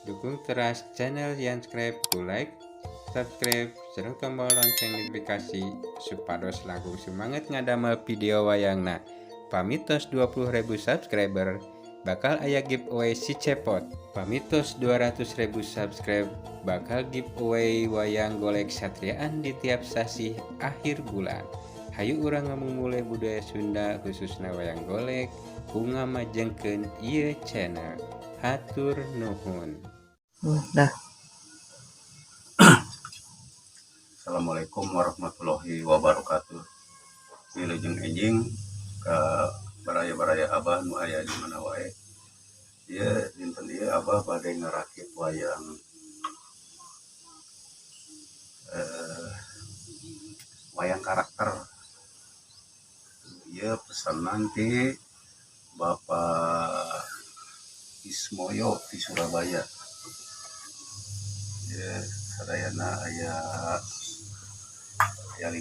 Dukung terus channel Yanscribe ku like, subscribe, serta tombol lonceng notifikasi supados langkung semangat ngadamel video wayangna. Pamitos 20.000 subscriber bakal aya giveaway si cepot. Pamitos 200.000 subscribe bakal giveaway wayang golek satriaan di tiap sasi akhir bulan. Hayu urang ngamumule budaya Sunda khususna wayang golek ku ngamajengkeun ieu channel. Hatur nuhun. Dah. Assalamualaikum warahmatullahi wabarakatuh. Wilujeng enjing ke baraya-baraya abah nu aya di mana wae. Ieu dinten ieu abah bade ngarakit wayang karakter. Ieu pesanan ti Bapak Ismoyo di Surabaya. Ya, sadayana aya 5.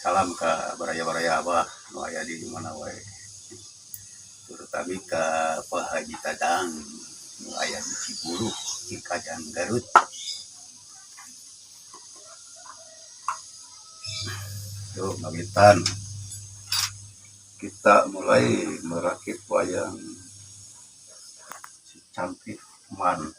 Salam ke baraya-baraya abah nu aya di mana wae. Terutama ke Pak Haji Tadang nu aya di Cibulu, Cikajang, Garut. Yuk, pamitan. Kita mulai merakit wayang si Cantik Man.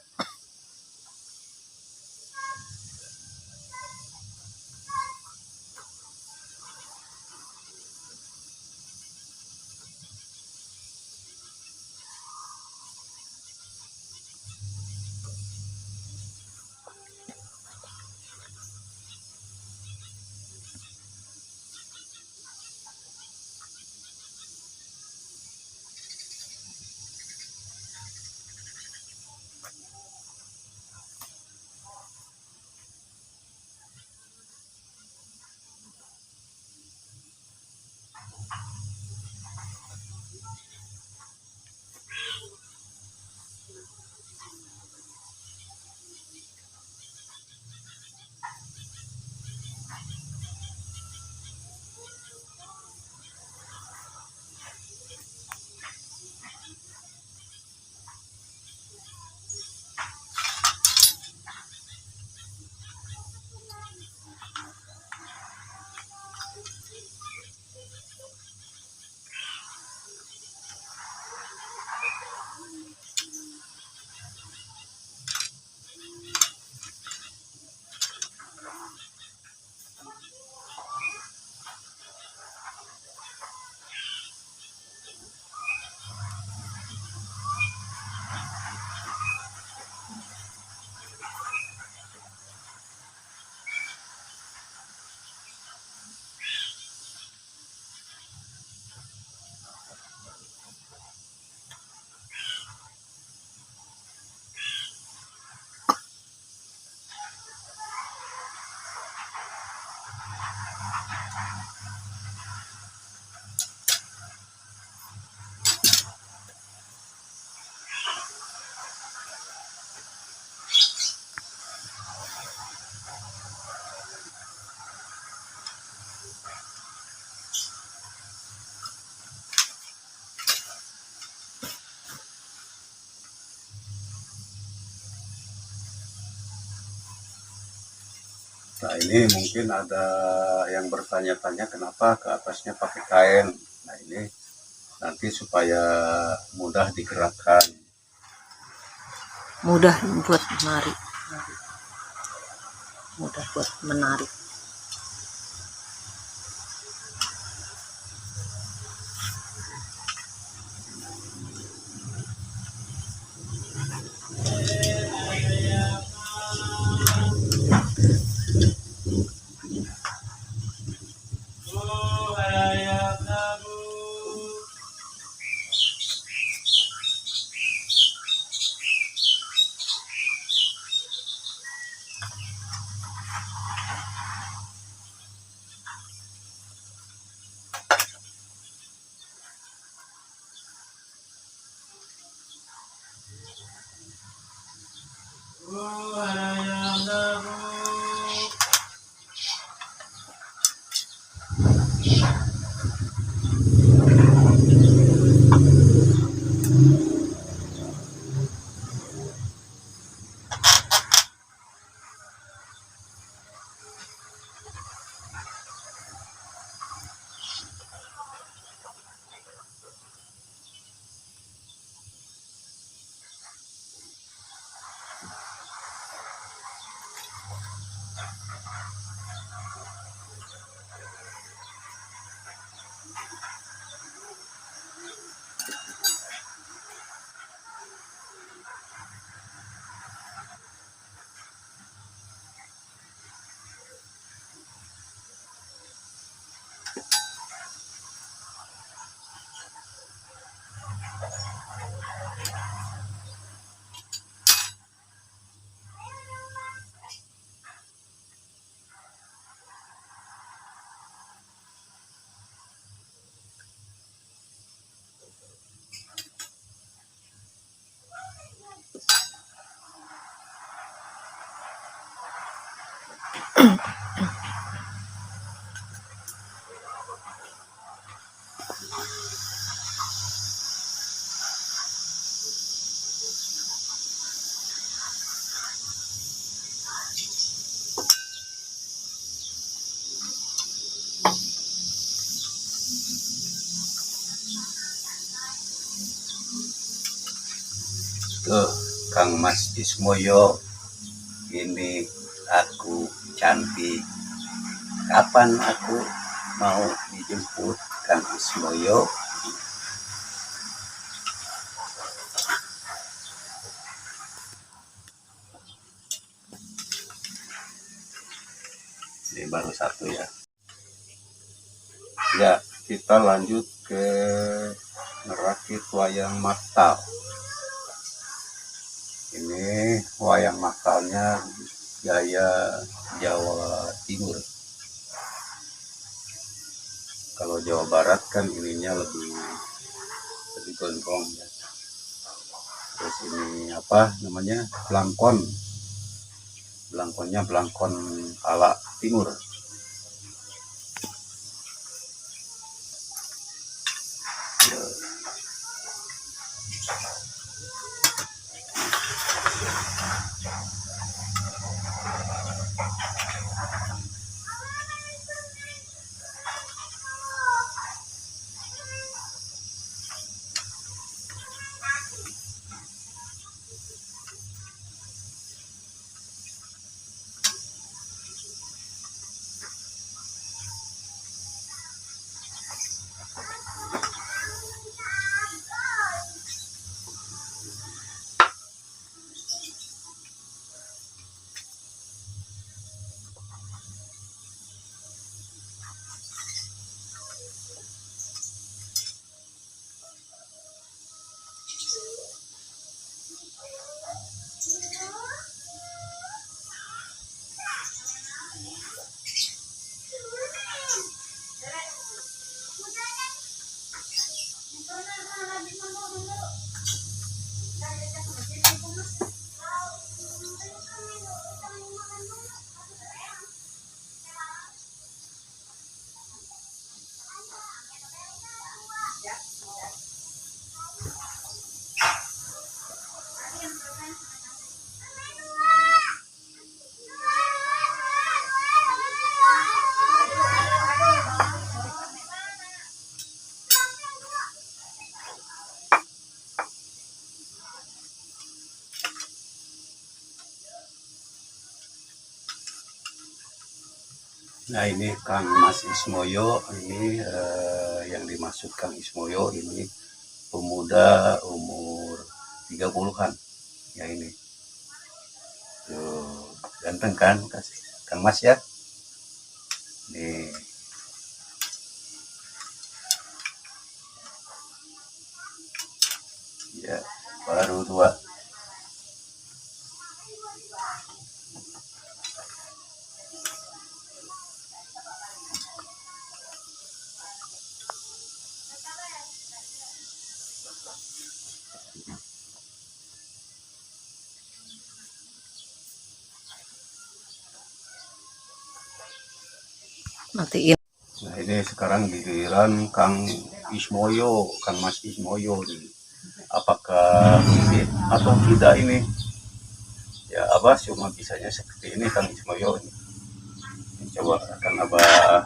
Nah, ini mungkin ada yang bertanya-tanya kenapa ke atasnya pakai kain. Nah, ini nanti supaya mudah digerakkan. Mudah buat menarik. Mudah buat menarik. Tuh, Kang Mas Ismoyo, ini aku cantik. Kapan aku mau dijemput Kang Ismoyo? Ini baru satu ya. Ya, kita lanjut ke merakit wayang maktal. Ini wayang maktalnya gaya Jawa Timur. Kalau Jawa Barat kan ininya lebih gondrong ya. Terus ini apa namanya, belangkon. Belangkonnya belangkon ala timur. Nah ini Kang Mas Ismoyo, ini yang dimaksud Kang Ismoyo ini pemuda umur 30-an ya ini. Tuh, ganteng kan Kang Mas ya. Nih. Ya, baru 2. Matiin. Nah ini sekarang giliran Kang Ismoyo, Kang Mas Ismoyo nih. Apakah ini atau tidak ini? Ya Abah cuma bisanya seperti ini Kang Ismoyo ini. Coba akan Abah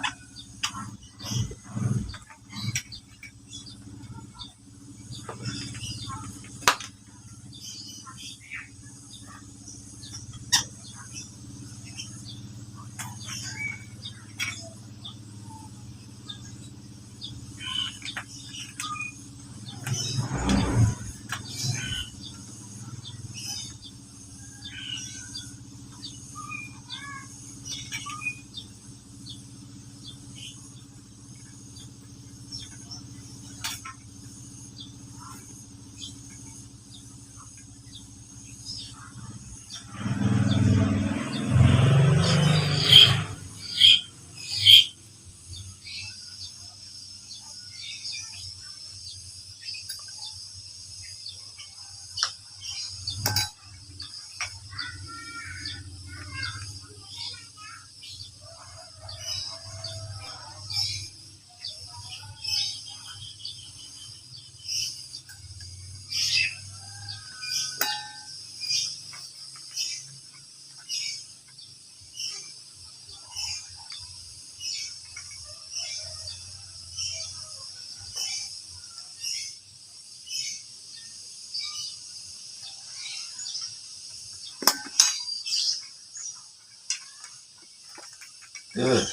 Tuh,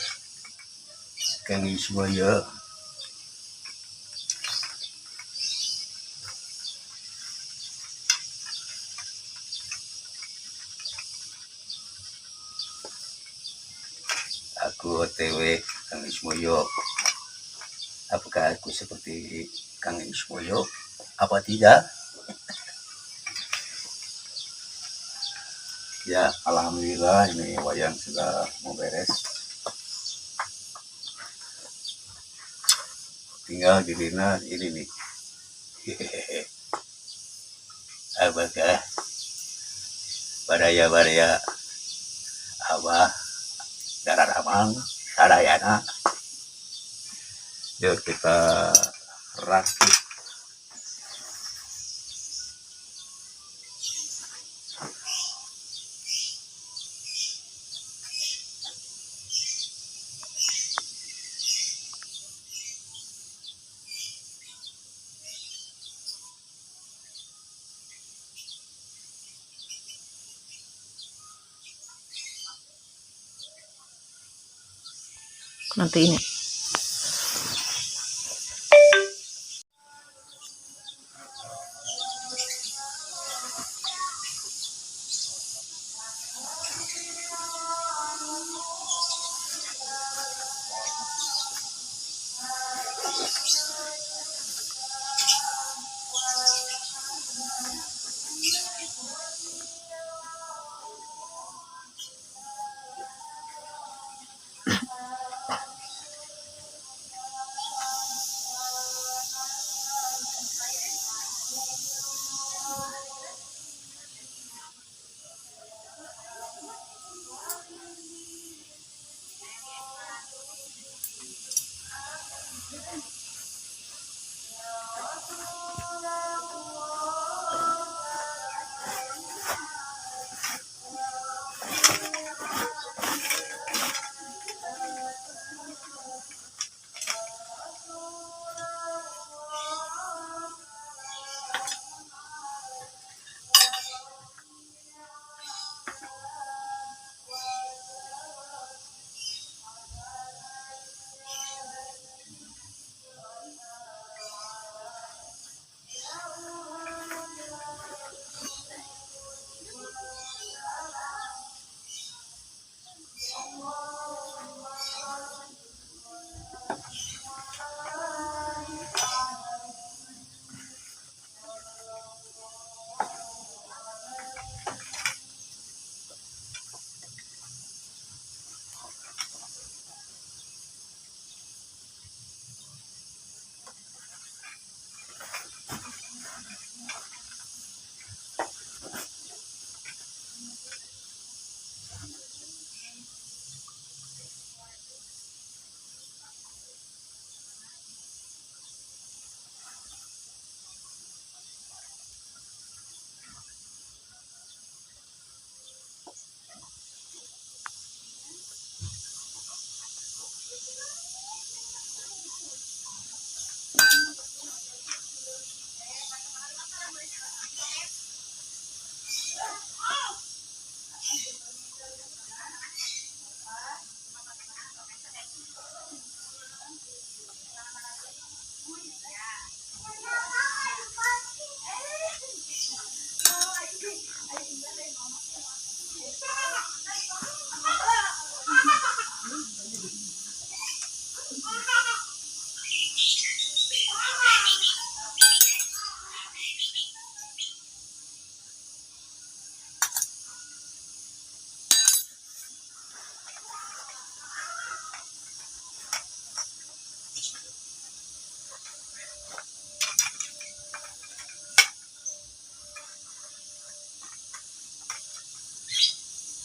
Kang Ismoyo. Aku OTW Kang Ismoyo. Apakah aku seperti Kang Ismoyo? Apa tidak? Ya, alhamdulillah ini wayang sudah mau beres. Tinggal gilina ini nih. Apakah baraya-baraya Abah Darah Amang Sadayana. Yuk kita rakit. Nanti ini.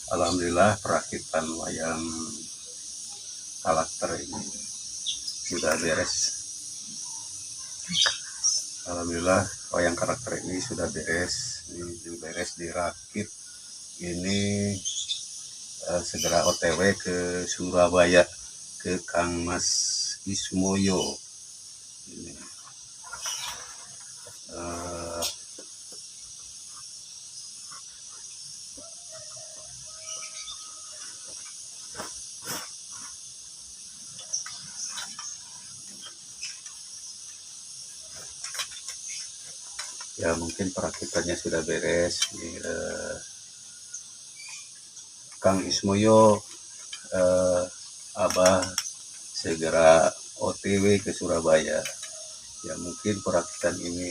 Alhamdulillah perakitan wayang karakter ini sudah beres. Alhamdulillah wayang karakter ini sudah beres. Ini beres dirakit. Ini segera OTW ke Surabaya ke Kang Mas Ismoyo. Ini. Ya mungkin perakitannya sudah beres. Kang Ismoyo, Abah segera OTW ke Surabaya. Ya mungkin perakitan ini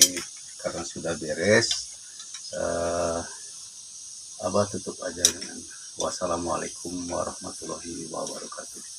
karena sudah beres, Abah tutup aja dengan wassalamualaikum warahmatullahi wabarakatuh.